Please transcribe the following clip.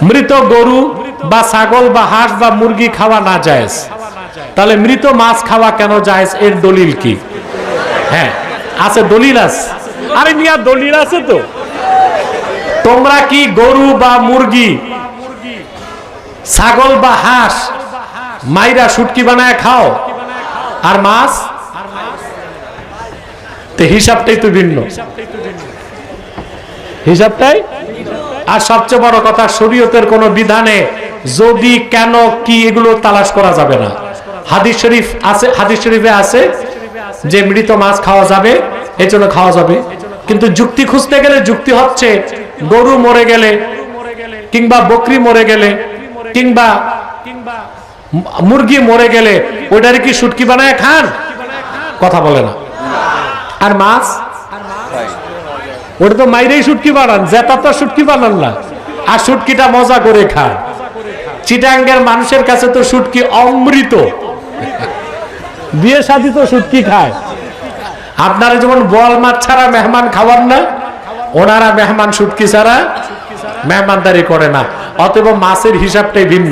মৃত গরু বা ছাগল বা হাঁস বা মুরগি খাওয়া না জায়েজ, তাহলে মৃত মাছ খাওয়া কেন জায়েজ? এর দলিল কি? হ্যাঁ আছে, দলিল আছে। আরে মিয়া দলিল আছে তো। তোমরা কি গরু বা মুরগি, ছাগল বা হাঁস মাইরা শুটকি বানায় খাও? আর মাছ? তো হিসাবটাই তো ভিন্ন, হিসাবটাই। আর সবচেয়ে বড় কথা, শরীয়তের কোন বিধানে যদি, কেন, কি, এগুলো তালাশ করা যাবে না। হাদিস শরীফ আছে, হাদিস শরীফে আছে যে মৃত মাছ খাওয়া যাবে, এই জন্য খাওয়া যাবে। কিন্তু যুক্তি খুঁজতে গেলে যুক্তি হচ্ছে গরু মরে গেলে কিংবা বকরি মরে গেলে কিংবা মুরগি মরে গেলে ওইটারে কি শুটকি বানায় খান? কথা বলে না। আর মাছ, ওটা তো মাইরেই শুটকি বানান, জেতা তো শুটকি বানান না। আর শুটকিটা মজা করে খান। চিটাঙ্গের মানুষের কাছে তো শুটকি অমৃত, বিয়ে শাদী তো শুটকি খায়। আপনারা যেমন বোয়াল মাছ ছাড়া মেহমান খাওয়ান না, ওনারা মেহমান শুটকি ছাড়া মেহমানদারি করে না। অতএব মাছের হিসাবটাই ভিন্ন।